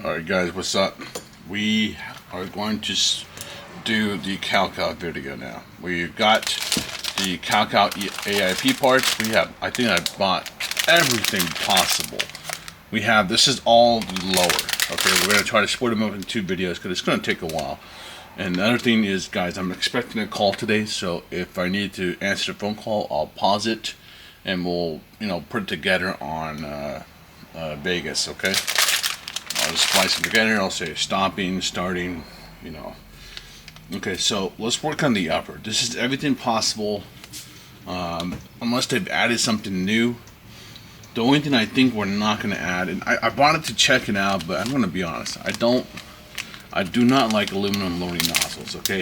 Alright guys, what's up? We are going to do the CowCow video now. We've got the CowCow AAP parts. I think I bought everything possible. This is all lower. Okay, we're going to try to split them up in two videos because it's going to take a while. And the other thing is, guys, I'm expecting a call today, so if I need to answer the phone call, I'll pause it and we'll, put it together on Vegas, okay? I'll just splice them together. I'll say stopping, starting, Okay, so let's work on the upper. This is everything possible, unless they've added something new. The only thing I think we're not going to add, and I bought it to check it out, but I'm going to be honest. I do not like aluminum loading nozzles, okay?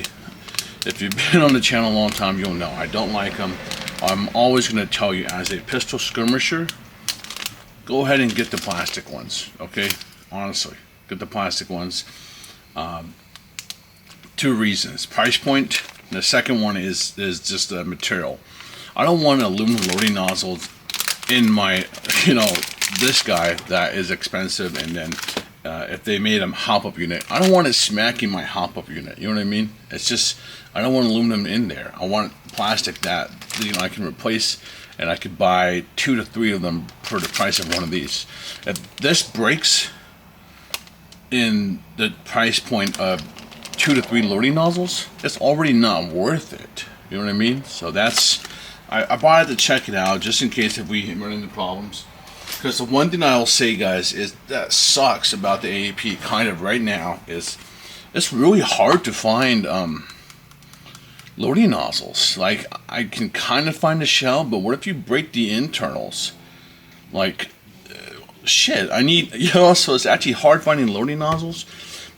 If you've been on the channel a long time, you'll know I don't like them. I'm always going to tell you, as a pistol skirmisher, go ahead and get the plastic ones, okay? Honestly, get the plastic ones. Two reasons: price point. And the second one is just the material. I don't want aluminum loading nozzles in my, this guy that is expensive, and then if they made a hop-up unit, I don't want it smacking my hop-up unit. You know what I mean? It's just, I don't want aluminum in there. I want plastic that I can replace, and I could buy 2 to 3 of them for the price of one of these. If this breaks in the price point of 2 to 3 loading nozzles, it's already not worth it. You know what I mean? So I bought it to check it out just in case if we run into problems. Because the one thing I'll say, guys, is that sucks about the AAP kind of right now is it's really hard to find loading nozzles. Like, I can kind of find a shell, but what if you break the internals? Like, shit, so it's actually hard finding loading nozzles.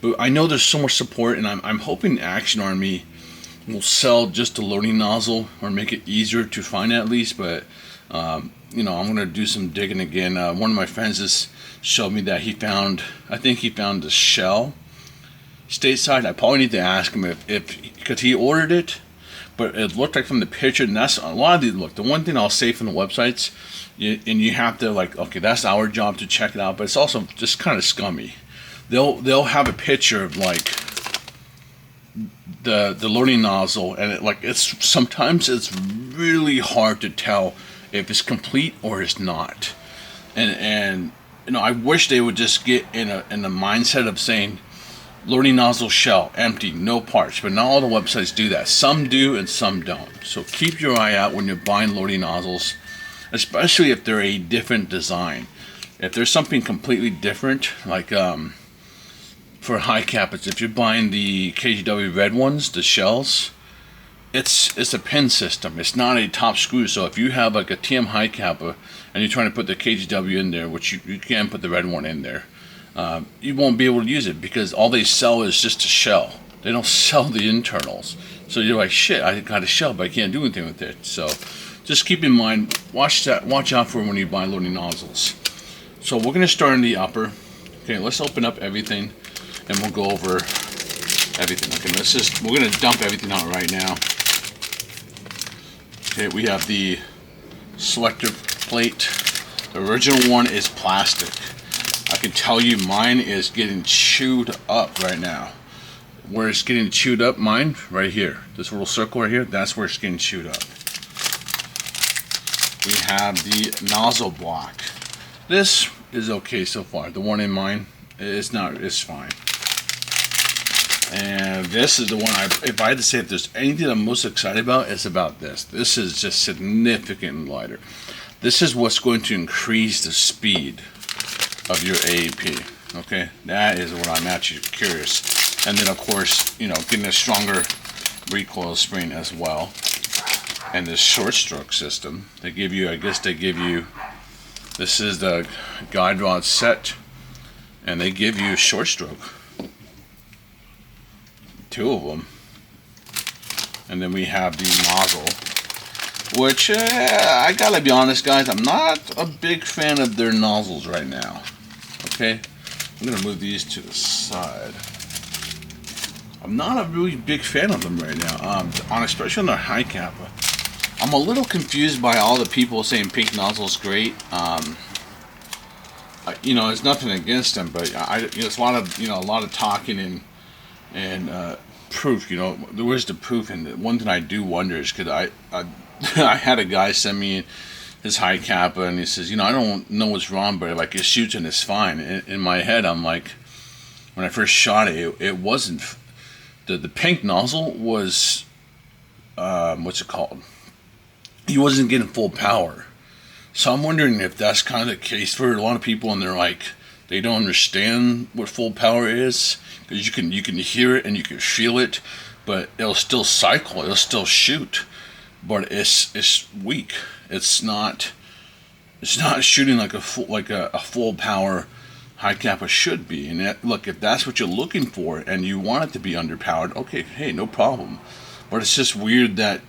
But I know there's so much support, and I'm hoping Action Army will sell just the loading nozzle or make it easier to find at least. But I'm gonna do some digging again. One of my friends just showed me that I think he found the shell stateside. I probably need to ask him if because he ordered it, but it looked like from the picture, and that's a lot of these. Look, the one thing I'll say from the websites, you have to, like, okay, that's our job to check it out, but it's also just kind of scummy. They'll have a picture of, like, the loading nozzle, and sometimes it's really hard to tell if it's complete or it's not. And I wish they would just get in the mindset of saying loading nozzle shell empty, no parts. But not all the websites do that. Some do and some don't. So keep your eye out when you're buying loading nozzles, especially if they're a different design. If there's something completely different, like for high cappers, if you're buying the KGW red ones, the shells, it's a pin system. It's not a top screw. So if you have like a TM high capper and you're trying to put the KGW in there, which you can put the red one in there, you won't be able to use it because all they sell is just a shell. They don't sell the internals. So you're like, shit, I got a shell, but I can't do anything with it. So just keep in mind, watch out for when you buy loading nozzles. So we're gonna start in the upper. Okay, let's open up everything and we'll go over everything. Okay, we're gonna dump everything out right now. Okay, we have the selector plate. The original one is plastic. I can tell you mine is getting chewed up right now. Where it's getting chewed up, mine, right here. This little circle right here, that's where it's getting chewed up. We have the nozzle block. This is okay so far. The one in mine, it's fine. And this is the one, if I had to say if there's anything I'm most excited about, it's about this. This is just significantly lighter. This is what's going to increase the speed of your AAP. Okay, that is what I'm actually curious. And then of course, getting a stronger recoil spring as well. And this short stroke system, they give you, this is the guide rod set, and they give you a short stroke. 2 of them. And then we have the nozzle, which I gotta be honest, guys, I'm not a big fan of their nozzles right now. Okay, I'm gonna move these to the side. I'm not a really big fan of them right now, especially on their high capper. I'm a little confused by all the people saying pink nozzle is great. you know, it's nothing against him, but it's a lot of, a lot of talking and proof. You know, where's the proof? And one thing I do wonder is because I had a guy send me his high kappa, and he says, I don't know what's wrong, but like it shoots and it's fine. In my head, I'm like, when I first shot it, it wasn't the pink nozzle was what's it called? He wasn't getting full power. So I'm wondering if that's kind of the case for a lot of people, and they're like, they don't understand what full power is, because you can hear it and you can feel it, but it'll still cycle, it'll still shoot, but it's weak. It's not shooting like a full power high kappa should be. And look, if that's what you're looking for and you want it to be underpowered, okay, hey, no problem. But it's just weird that.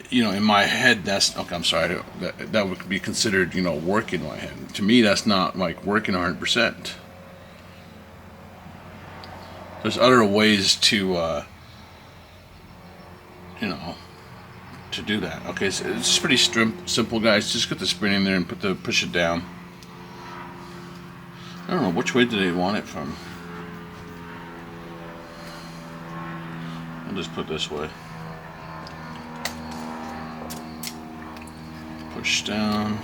In my head, that's okay. I'm sorry. That would be considered, working in my head. To me, that's not like working 100%. There's other ways to, to do that. Okay, so it's pretty simple, guys. Just get the spring in there and push it down. I don't know which way do they want it from. I'll just put this way. Push down.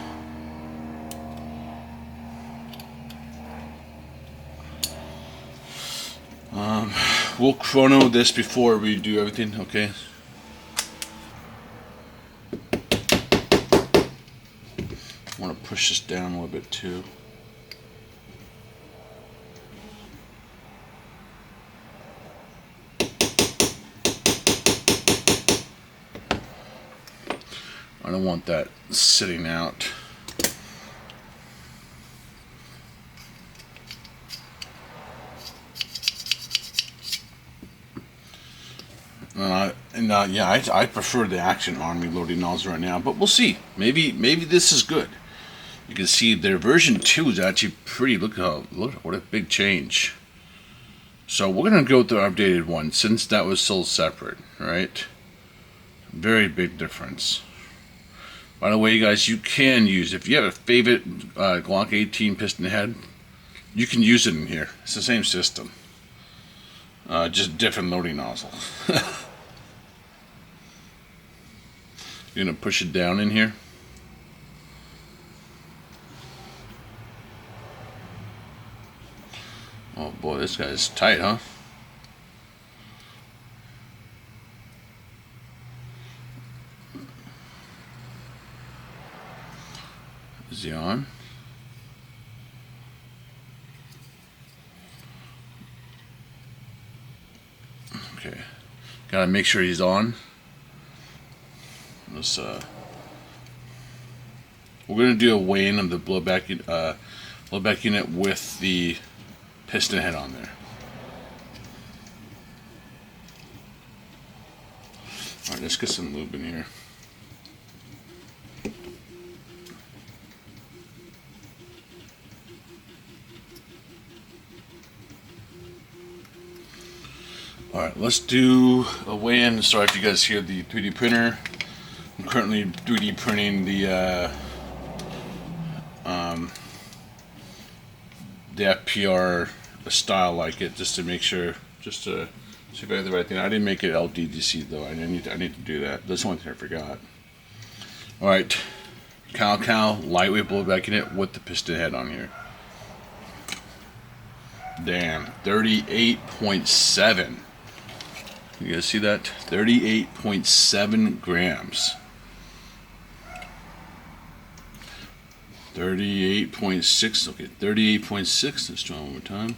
We'll chrono this before we do everything, okay? I want to push this down a little bit too. I don't want that sitting out. I prefer the Action Army loading nozzle right now, but we'll see. Maybe this is good. You can see their version 2 is actually pretty. Look what a big change. So we're gonna go with the updated one since that was sold separate, right? Very big difference. By the way, guys, you can use, if you have a favorite Glock 18 piston head, you can use it in here. It's the same system, just different loading nozzle. You're gonna push it down in here. Oh boy, this guy's tight, huh? Is he on? Okay. Gotta make sure he's on. Let's we're gonna do a weigh-in of the blowback unit with the piston head on there. All right, let's get some lube in here. Alright, let's do a weigh-in. Sorry if you guys hear the 3D printer. I'm currently 3D printing the FPR style like it, just to make sure, just to see if I have the right thing. I didn't make it LDDC though. I need to do that. That's the one thing I forgot. Alright, CowCow lightweight blowback unit with the piston head on here. Damn, 38.7. You guys see that? 38.7 grams. 38.6. Okay, 38.6. Let's try one more time.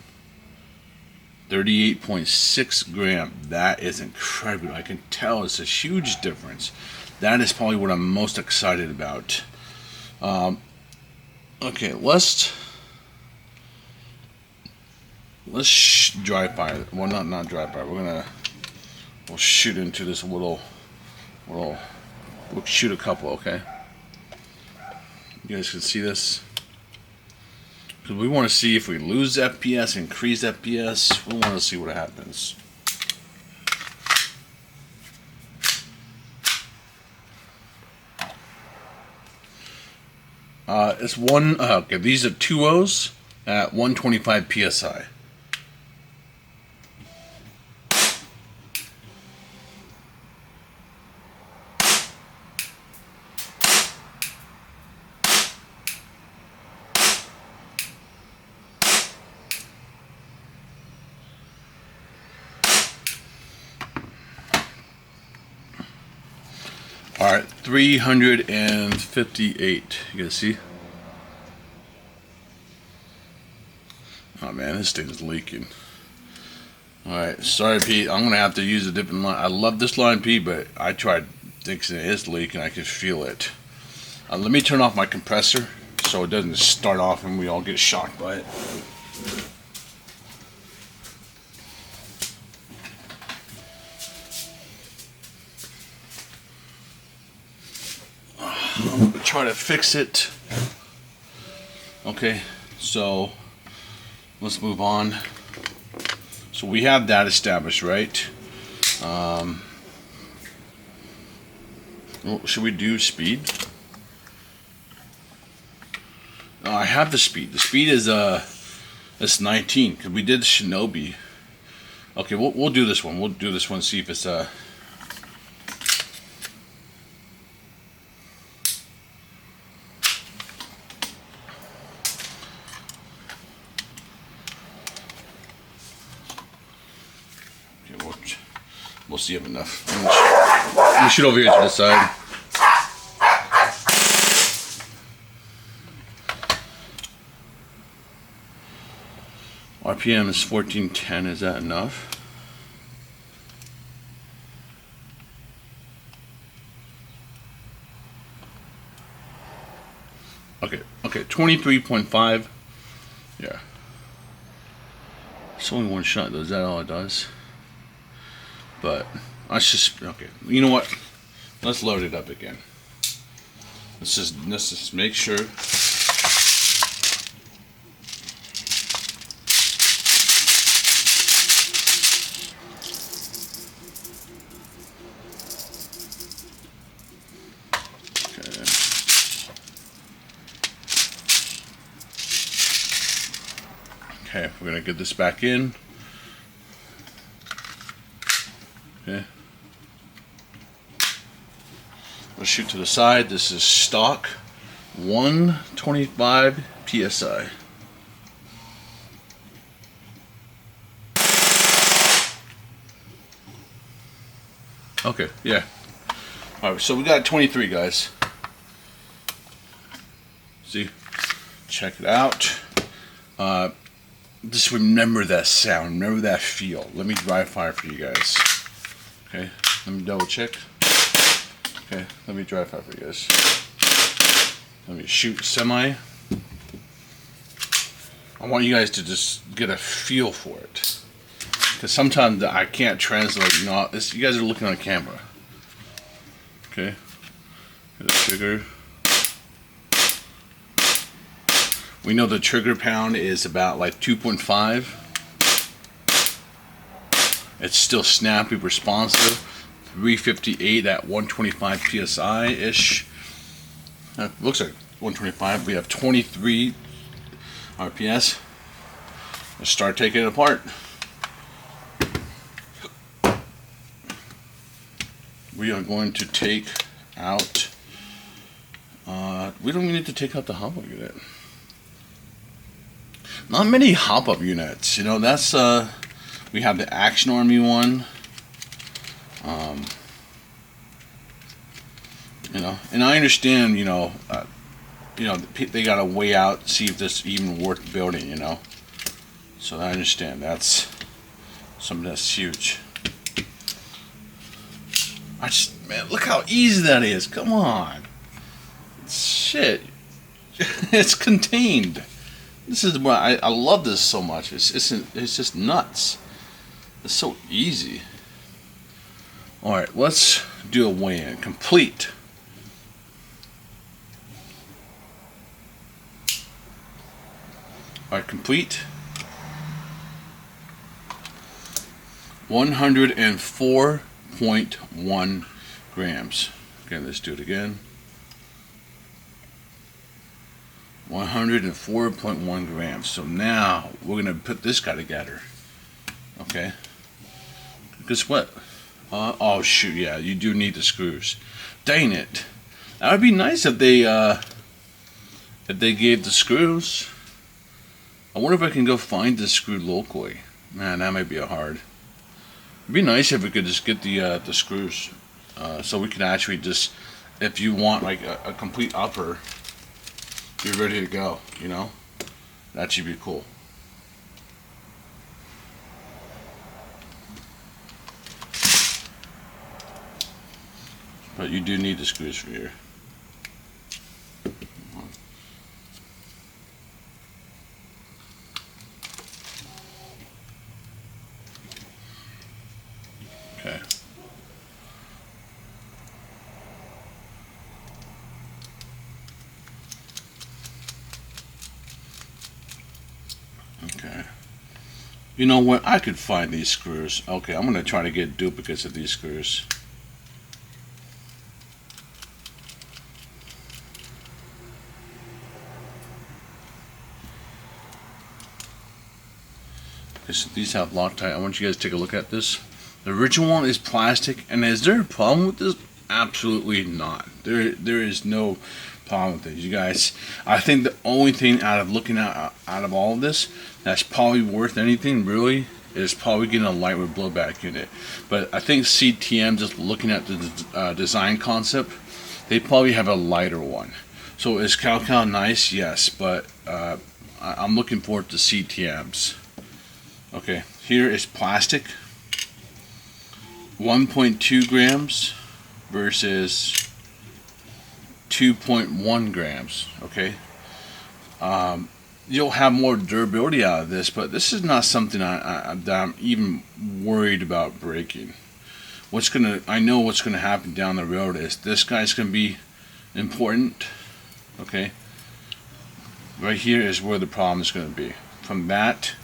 38.6 gram. That is incredible. I can tell it's a huge difference. That is probably what I'm most excited about. Okay, let's dry fire. Well, not dry fire. We'll shoot into this we'll shoot a couple, okay? You guys can see this. Because we want to see if we lose FPS, increase FPS. We want to see what happens. It's one. Okay, these are 2 O's at 125 psi. All right, 358. You guys see? Oh man, this thing is leaking. Alright, sorry Pete, I'm gonna have to use a different line. I love this line, Pete, but I tried fixing it. It's leaking, I can feel it. Let me turn off my compressor so it doesn't start off and we all get shocked by it. I'm gonna try to fix it. Okay, so let's move on. So we have that established, right? Should we do speed? I have the speed. The speed is it's 19 because we did Shinobi. Okay, we'll do this one. We'll do this one. See if it's We'll see if enough. Let me shoot over here to the side. RPM is 1410. Is that enough? Okay, 23.5. Yeah. It's only one shot though. Is that all it does? But let's just, okay, you know what? Let's load it up again. Let's just make sure. Okay, we're gonna get this back in. Okay. Let's shoot to the side. This is stock 125 psi. Okay, yeah. Alright, so we got 23, guys. See? Check it out. Just remember that sound. Remember that feel. Let me dry fire for you guys. Okay, let me double check. Okay, let me dry fire for you guys. Let me shoot semi. I want you guys to just get a feel for it. Because sometimes I can't translate, you know, you guys are looking on a camera. Okay, get a trigger. We know the trigger pound is about like 2.5. It's still snappy, responsive. 358 at 125 psi ish. Looks like 125. We have 23 RPS. Let's start taking it apart. We are going to take out. We don't even need to take out the hop-up unit. Not many hop-up units, you know. That's we have the Action Army one, you know, and I understand, you know, they gotta weigh out, see if this even worth building, you know. So I understand that's something that's huge. Man, look how easy that is. Come on, shit, it's contained. This is why I love this so much. It's just nuts. It's so easy. All right, let's do a weigh-in. Complete. All right, complete. 104.1 grams. Okay, let's do it again. 104.1 grams. So now we're gonna put this guy together. Okay. Guess what? Oh shoot, yeah, you do need the screws. Dang it. That would be nice if they gave the screws. I wonder if I can go find the screw locally. Man, that might be hard. It'd be nice if we could just get the screws, so we could actually just, if you want like a complete upper, be ready to go. You know, that should be cool. But you do need the screws for here. Okay. Okay. You know what? I could find these screws. Okay, I'm gonna try to get duplicates of these screws. Okay, so these have Loctite. I want you guys to take a look at this. The original one is plastic, and is there a problem with this? Absolutely not. There is no problem with this, you guys. I think the only thing out of all of this that's probably worth anything really is probably getting a lightweight blowback unit. But I think CTM, just looking at the design concept, they probably have a lighter one. So is CowCow nice? Yes, but I'm looking forward to CTMs. Okay, here is plastic. 1.2 grams versus 2.1 grams. Okay, you'll have more durability out of this, but this is not something that I'm even worried about breaking. I know what's gonna happen down the road is this guy's gonna be important. Okay, right here is where the problem is gonna be. From that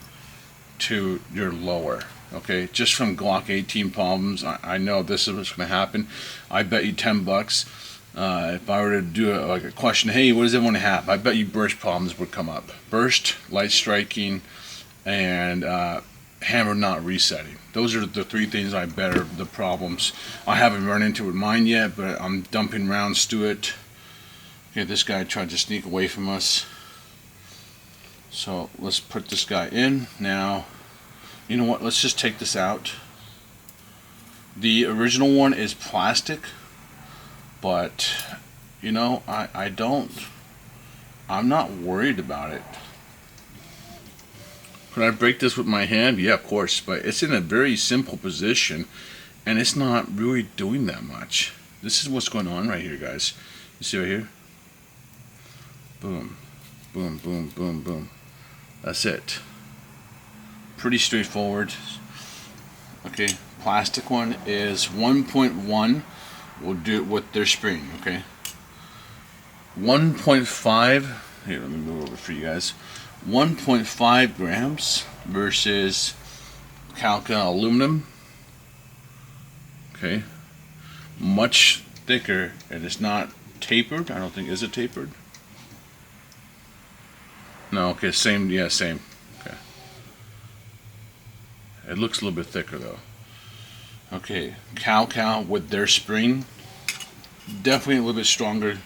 to your lower. Okay, just from Glock 18 problems, I know this is what's going to happen. I bet you $10. If I were to do like a question, hey, what does everyone have? I bet you burst problems would come up. Burst, light striking, and hammer not resetting. Those are the three things I bet are the problems. I haven't run into with mine yet, but I'm dumping rounds to it. Okay, this guy tried to sneak away from us. So let's put this guy in. Now, you know what, let's just take this out. The original one is plastic, but you know, I'm not worried about it. Could I break this with my hand? Yeah, of course, but it's in a very simple position and it's not really doing that much. This is what's going on right here, guys. You see right here? Boom, boom, boom, boom, boom. That's it. Pretty straightforward. Okay, plastic one is 1.1. We'll do it with their spring. Okay, 1.5. Here, let me move over for you guys. 1.5 grams versus CowCow aluminum. Okay, much thicker, and it's not tapered. I don't think, is it tapered? No. Okay, same. Yeah, same. Okay. It looks a little bit thicker though. Okay, CowCow with their spring, definitely a little bit stronger.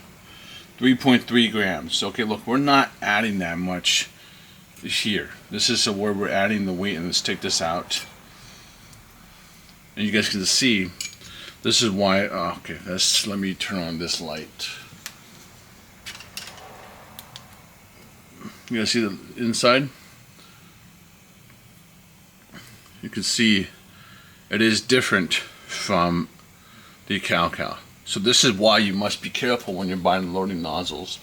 3.3 grams. Okay, look, we're not adding that much here. This is where we're adding the weight, and let's take this out. And you guys can see, this is why. Okay, let me turn on this light. You guys see the inside? You can see it is different from the CowCow. So this is why you must be careful when you're buying loading nozzles.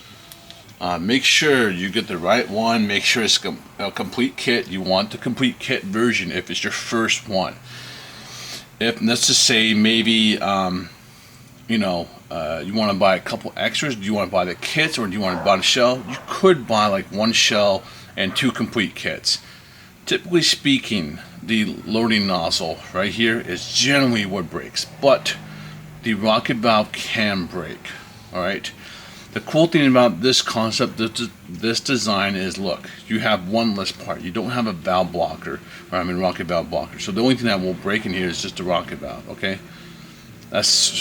Make sure you get the right one. Make sure it's a complete kit. You want the complete kit version if it's your first one. If, let's just say, maybe you want to buy a couple extras. Do you want to buy the kits, or do you want to buy the shell? You could buy like one shell and two complete kits. Typically speaking, the loading nozzle right here is generally what breaks, but the rocket valve can break. All right, The cool thing about this concept, this design is, look, you have one less part. You don't have a valve blocker, or I mean rocket valve blocker. So the only thing that will break in here is just the rocket valve. Okay, that's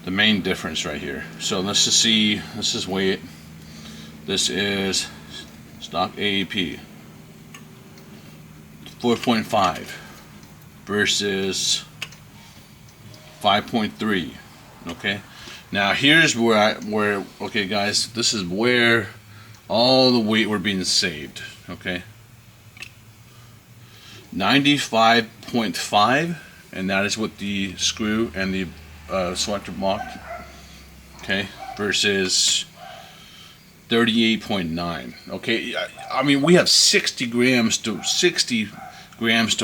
the main difference right here. So let's just see. Let's just weigh it. This is stock AAP 4.5 versus 5.3. Okay. Now here's where okay guys, this is where all the weight were being saved. Okay, 95.5, and that is with the screw and the selector block. Okay, versus 38.9. Okay, I mean we have 60 grams to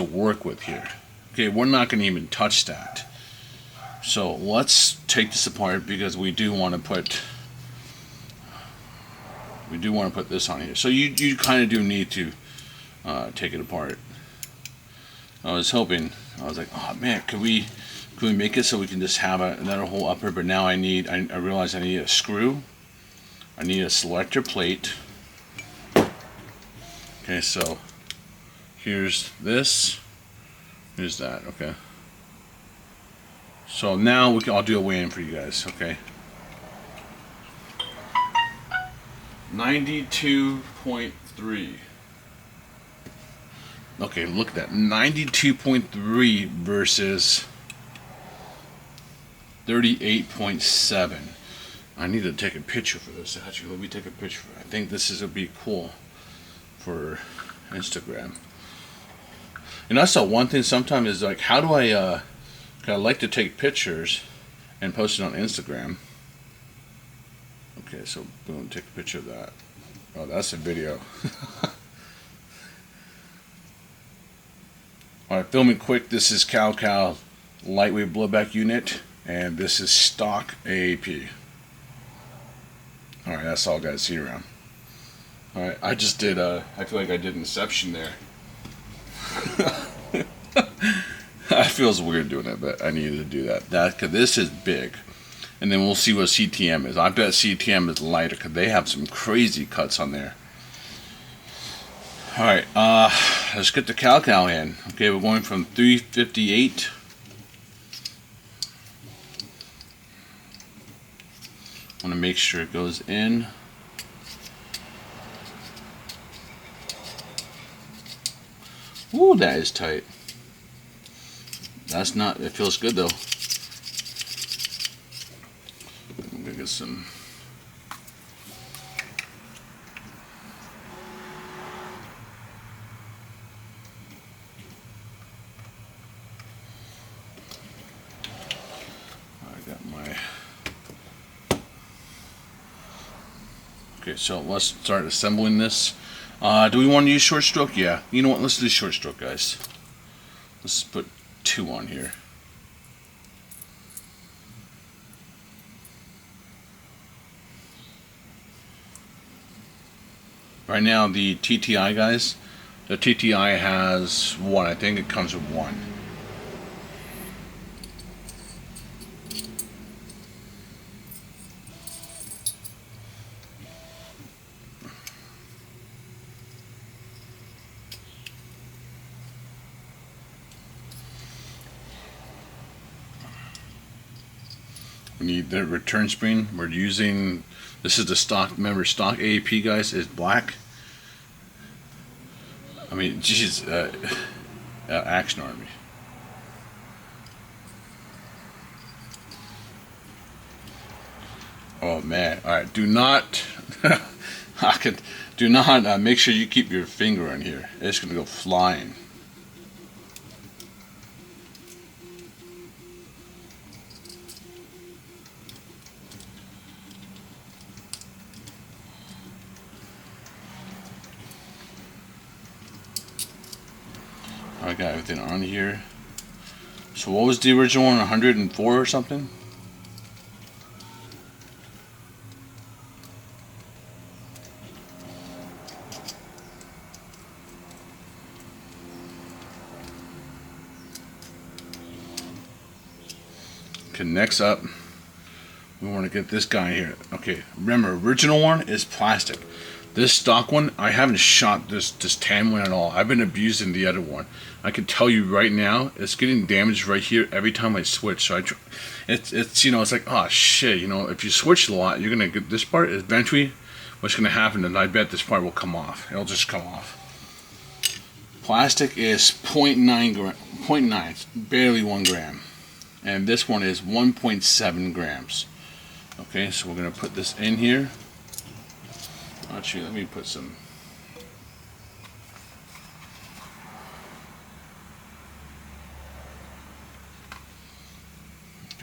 work with here. Okay, we're not going to even touch that. So let's take this apart because we do want to put this on here. So you kind of do need to take it apart. I was like, oh man, could we make it so we can just have another whole upper? But now I realize I need a screw. I need a selector plate. Okay, so here's this. Here's that. Okay. So now I'll do a weigh-in for you guys, okay? 92.3. Okay, look at that. 92.3 versus 38.7. I need to take a picture for this. Actually, let me take a picture. I think this is gonna be cool for Instagram. And that's the one thing sometimes is like, how do I like to take pictures and post it on Instagram. Okay, so boom, take a picture of that. Oh, that's a video. Alright, filming quick. This is CowCow lightweight blowback unit, and this is stock AAP. Alright, that's all guys, see you around. Alright, I just did I feel like I did Inception there. It feels weird doing it, but I needed to do that. Cause this is big, and then we'll see what CTM is. I bet CTM is lighter because they have some crazy cuts on there. All right, let's get the CowCow in. Okay, we're going from 358. I want to make sure it goes in. Ooh, that is tight. That's not, it feels good though. I'm gonna get some. I got my. Okay, so let's start assembling this. Do we want to use short stroke? Yeah. You know what? Let's do short stroke, guys. Let's put 2 on here. Right now, the TTI, guys, the TTI has 1. I think it comes with 1. We need the return spring. We're using, this is the stock, remember stock AAP, guys, is black. I mean, geez, Action Army. Oh man, alright, do not, do not, make sure you keep your finger in here. It's going to go flying. I got everything on here. So what was the original one? 104 or something? Okay, next up, We want to get this guy here. Okay, remember, original one is plastic. This stock one, I haven't shot this tan one at all. I've been abusing the other one. I can tell you right now, it's getting damaged right here every time I switch. So it's you know, it's like, oh shit, you know, if you switch a lot, you're gonna get this part. Eventually, what's gonna happen is I bet this part will come off. It'll just come off. Plastic is 0.9, barely 1 gram, and this one is 1.7 grams. Okay, so we're gonna put this in here. Actually, let me put some.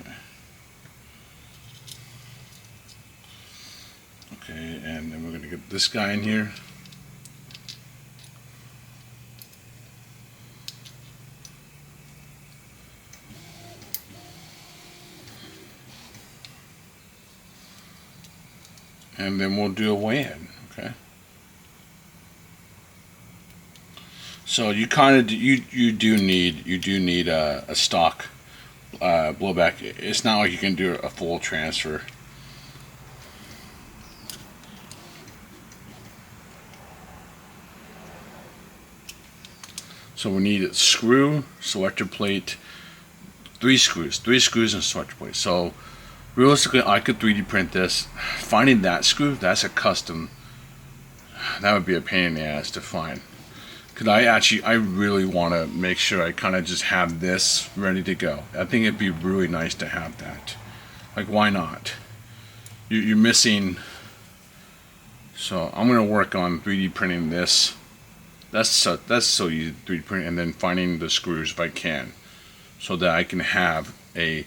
Okay. Okay, and then we're gonna get this guy in here. And then we'll do a weigh-in, okay? So you kind of you do need a stock blowback. It's not like you can do a full transfer. So we need a screw, selector plate, 3 screws and selector plate. So realistically, I could 3D print this. Finding that screw, that's a custom. That would be a pain in the ass to find. Cause I really want to make sure I kind of just have this ready to go. I think it'd be really nice to have that. Like, why not? You're missing. So I'm gonna work on 3D printing this. That's so easy to 3D print, and then finding the screws if I can, so that I can have a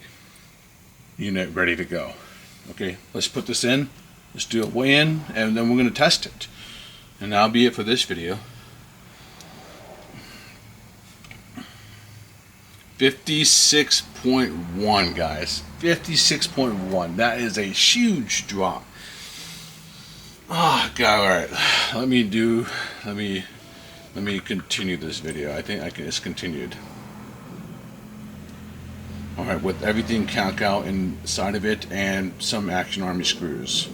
unit ready to go. Okay, let's put this in. Let's do a weigh-in, and then we're gonna test it. And that'll be it for this video. 56.1, guys. 56.1. That is a huge drop. Oh God! All right. Let me continue this video. I think it's continued. All right, with everything CowCow inside of it and some Action Army screws.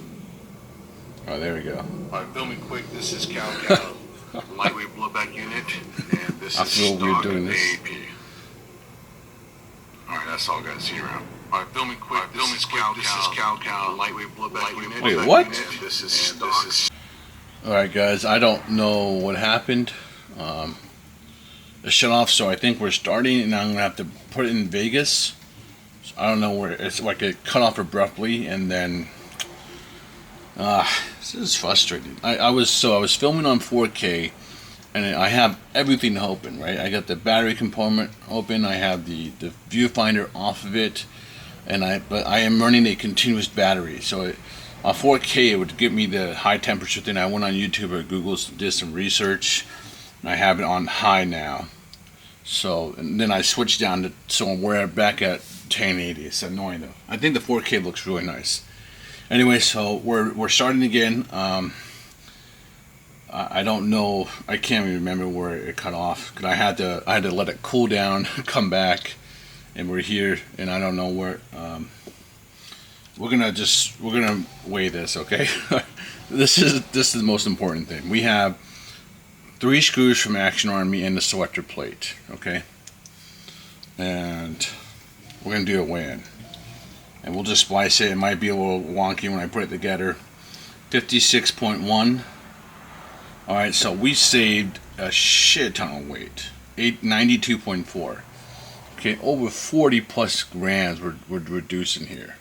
Oh, there we go. All right, filming quick. This is CowCow lightweight blowback unit, and this I is feel weird stock doing this. AAP. All right, that's all, guys. See you around. All right, filming quick. This is CowCow lightweight blowback unit. Wait, what? And this is stock. All right, guys. I don't know what happened. It shut off, so I think we're starting, and I'm gonna have to put it in Vegas. So I don't know where it's like it cut off abruptly, and then this is frustrating. I was filming on 4K, and I have everything open, right? I got the battery compartment open. I have the viewfinder off of it, but I am running a continuous battery. So on 4K, it would give me the high temperature thing. I went on YouTube or Google, did some research. I have it on high now, so and then I switched down to, so we're back at 1080. It's annoying though. I think the 4K looks really nice. Anyway, so we're starting again. I don't know. I can't even remember where it cut off because I had to let it cool down, come back, and we're here. And I don't know where. We're gonna weigh this, okay? This is the most important thing. We have 3 screws from Action Army and the selector plate, okay? And we're gonna do a weigh-in. And we'll just splice it. It might be a little wonky when I put it together. 56.1. Alright, so we saved a shit ton of weight. 92.4. Okay, over 40 plus grams we're reducing here.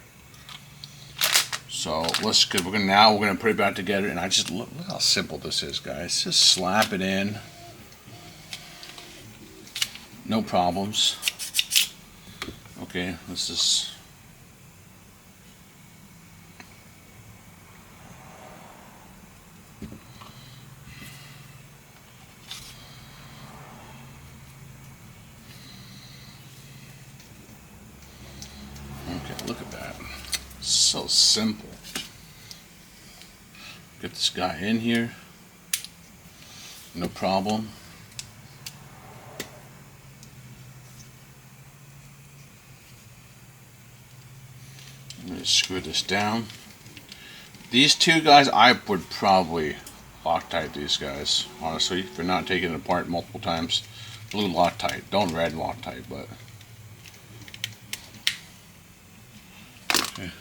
So let's go. We're gonna put it back together, and I just look how simple this is, guys. Just slap it in, no problems. Okay, let's just. Okay, look at that. So simple. Get this guy in here. No problem. Screw this down. These two guys, I would probably Loctite these guys, honestly, for not taking it apart multiple times. Blue Loctite, don't red Loctite, but. Okay.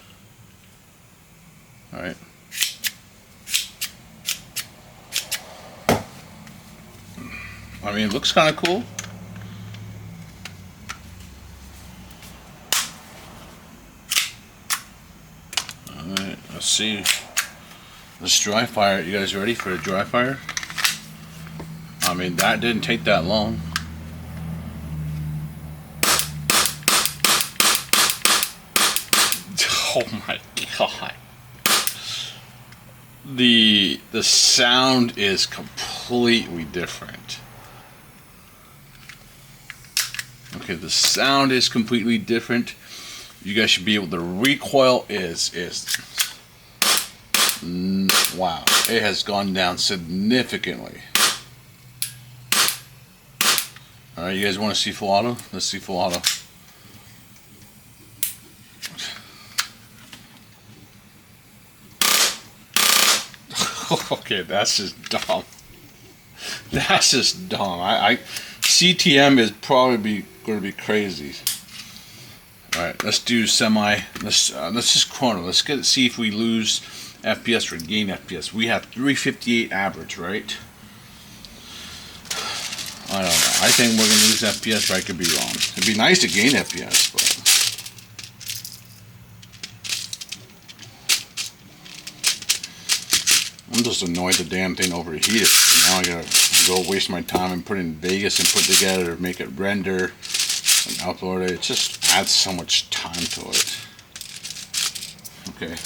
Alright. I mean, it looks kind of cool. Alright, let's see. Let's dry fire. You guys ready for a dry fire? I mean, that didn't take that long. Oh my god. The sound is completely different. Okay, the sound is completely different. You guys should be able to recoil is wow, it has gone down significantly. Alright, you guys want to see full auto? Let's see full auto. Okay, that's just dumb. That's just dumb. CTM is probably going to be crazy. All right, let's do semi. Let's just chrono. Let's see if we lose FPS or gain FPS. We have 358 average, right? I don't know. I think we're going to lose FPS, but I could be wrong. It'd be nice to gain FPS, but. I'm just annoyed the damn thing overheated. Now I gotta go waste my time and put in Vegas and put together, make it render and upload it. It just adds so much time to it. Okay.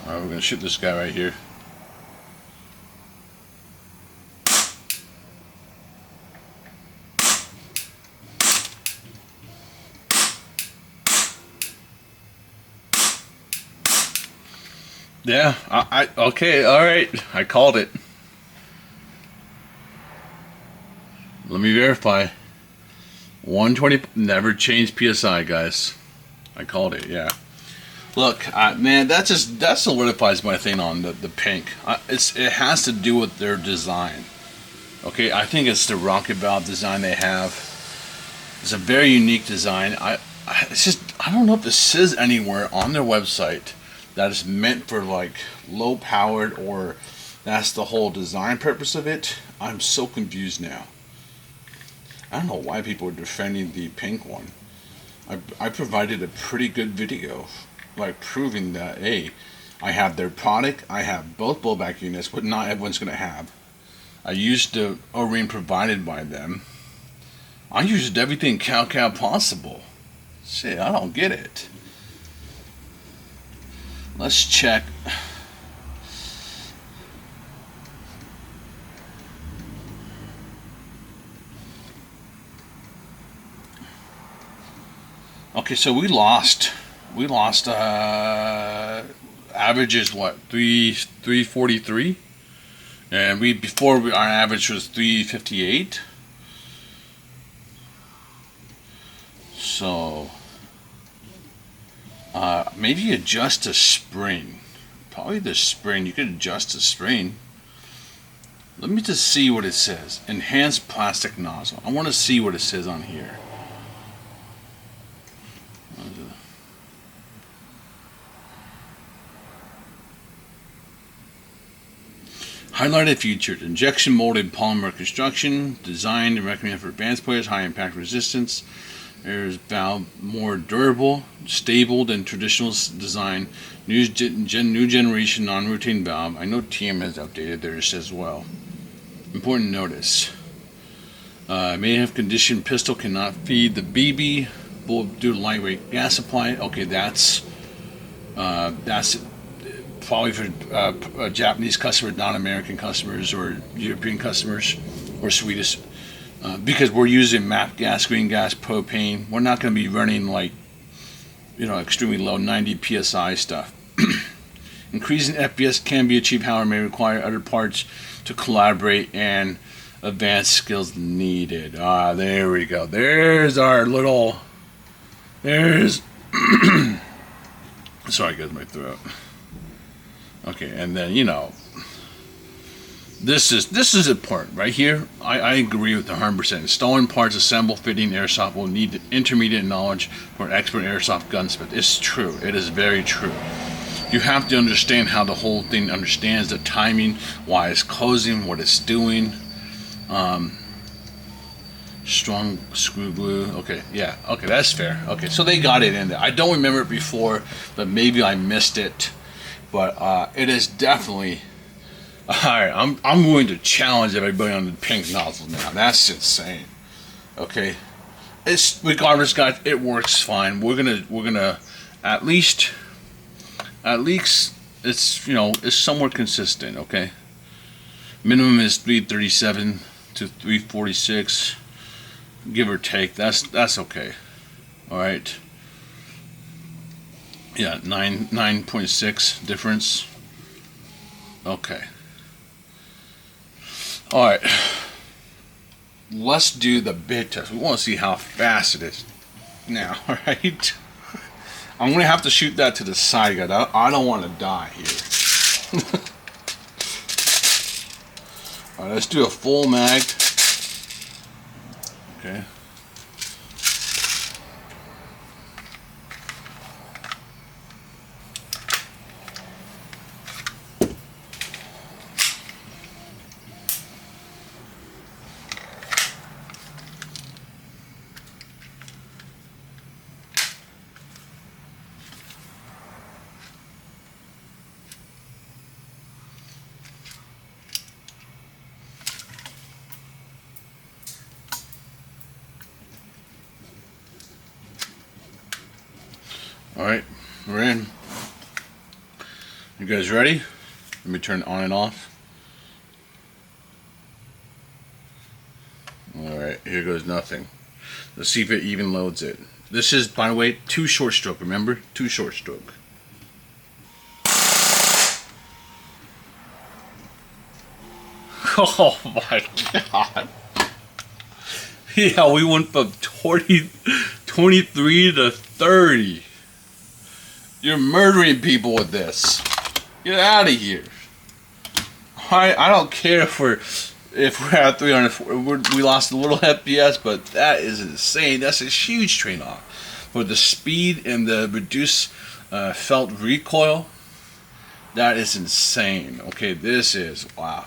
Alright, we're gonna shoot this guy right here. Yeah, okay, alright, I called it. Let me verify. 120, never change PSI, guys. I called it, yeah. Look, man, that solidifies my thing on the pink. It has to do with their design. Okay, I think it's the rocket valve design they have. It's a very unique design. I don't know if this says anywhere on their website that is meant for like low powered, or that's the whole design purpose of it. I'm so confused now. I don't know why people are defending the pink one. I provided a pretty good video, like proving that, hey, I have their product, I have both blowback units, but not everyone's going to have. I used the O-ring provided by them. I used everything CowCow possible. Shit, I don't get it. Let's check. Okay, so we lost average is what, 343, and our average was 358. So maybe adjust the spring. Probably the spring. You could adjust the spring. Let me just see what it says. Enhanced plastic nozzle. I want to see what it says on here. Highlighted featured: injection molded polymer construction, designed and recommended for advanced players, high impact resistance. There's valve more durable, stable than traditional design. New generation non-routine valve. I know TM has updated theirs as well. Important notice: may have condition pistol cannot feed the BB due to lightweight gas supply. Okay, that's probably for Japanese customers, not American customers or European customers or Swedish. because we're using MAP gas, green gas, propane. We're not going to be running like, extremely low 90 psi stuff. Increasing FPS can be achieved, however, may require other parts to collaborate and advanced skills needed. There we go. There's our little. There's. Sorry, guys, my throat. Okay, and then this is important right here. I agree with 100%. Installing parts, assemble, fitting airsoft will need intermediate knowledge for an expert airsoft gunsmith. It's true. It is very true. You have to understand how the whole thing understands the timing, why it's closing, what it's doing. Strong screw glue. Okay, yeah. Okay, that's fair. Okay, so they got it in there. I don't remember it before, but maybe I missed it. But it is definitely. Alright, I'm going to challenge everybody on the pink nozzles now. That's insane. Okay. It's regardless, guys, it works fine. We're gonna at least it's it's somewhat consistent, okay? Minimum is 337 to 346, give or take. That's okay. Alright. Yeah, 9.6 difference. Okay. Alright. Let's do the bit test. We want to see how fast it is now, alright? I'm going to have to shoot that to the side, guys. I don't want to die here. Alright, let's do a full mag. Okay. Alright, we're in. You guys ready? Let me turn it on and off. Alright, here goes nothing. Let's see if it even loads it. This is, by the way, 2 short stroke, remember? 2 short stroke. Oh my god. Yeah, we went from 23 to 30. You're murdering people with this. Get out of here. I don't care if we're at 300. We lost a little FPS, but that is insane. That's a huge train off. For the speed and the reduced felt recoil, that is insane. Okay, this is wow.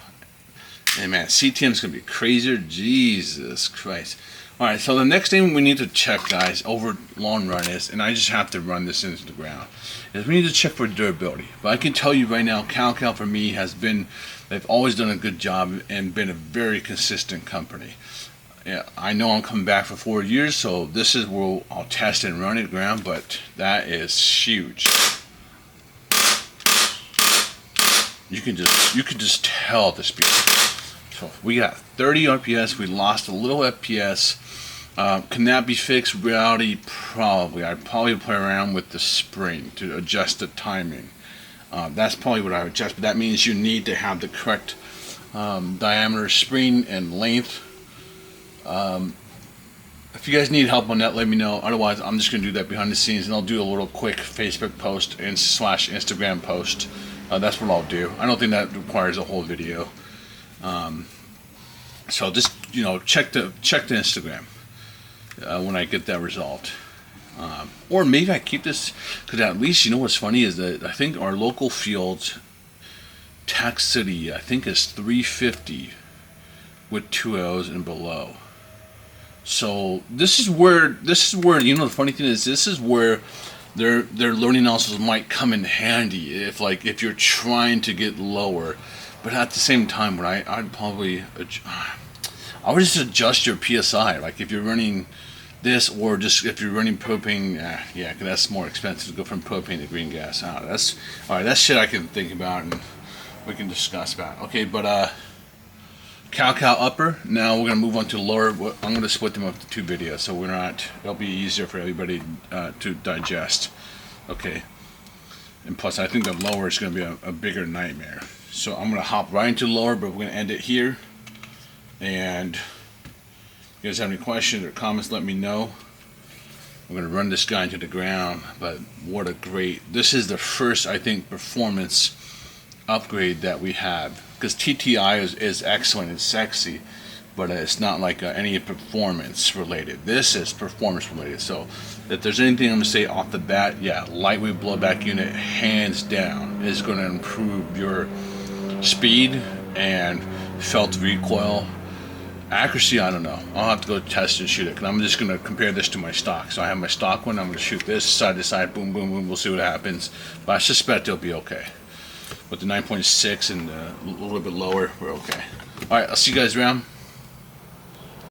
And man, CTM's gonna be crazier. Jesus Christ. Alright, so the next thing we need to check, guys, over long run is, and I just have to run this into the ground, is we need to check for durability. But I can tell you right now, CowCow for me has been, they've always done a good job and been a very consistent company. Yeah, I know I'm coming back for 4 years, so this is where I'll test and run it ground, but that is huge. You can just tell the speed. So we got 30 RPS, we lost a little FPS. Can that be fixed? Reality, probably. I'd probably play around with the spring to adjust the timing. That's probably what I would adjust, but that means you need to have the correct diameter spring and length. If you guys need help on that, let me know. Otherwise, I'm just going to do that behind the scenes, and I'll do a little quick Facebook post and / Instagram post. That's what I'll do. I don't think that requires a whole video. So just check the Instagram when I get that resolved. Or maybe I keep this, because at least what's funny is that I think our local field tax city I think is 350 with 2 L's and below. So this is where the funny thing is, this is where their learning nozzles might come in handy if you're trying to get lower. But at the same time, I would just adjust your PSI. Like if you're running this, or just if you're running propane, yeah, because that's more expensive to go from propane to green gas. That's all right. That's shit I can think about and we can discuss about. Okay, but CowCow upper. Now we're gonna move on to lower. I'm gonna split them up to 2 videos, so we're not. It'll be easier for everybody to digest. Okay. And plus, I think the lower is gonna be a bigger nightmare. So I'm gonna hop right into lower, but we're gonna end it here. And if you guys have any questions or comments, let me know. We're gonna run this guy into the ground, but what a great! This is the first, I think, performance upgrade that we have. Because TTI is excellent and sexy, but it's not like any performance related. This is performance related. So if there's anything I'm going to say off the bat, yeah, lightweight blowback unit, hands down, is going to improve your speed and felt recoil. Accuracy, I don't know. I'll have to go test and shoot it, because I'm just going to compare this to my stock. So I have my stock one, I'm going to shoot this side to side, boom, boom, boom, we'll see what happens. But I suspect it'll be okay. With the 9.6 and a little bit lower, we're okay. Alright, I'll see you guys around.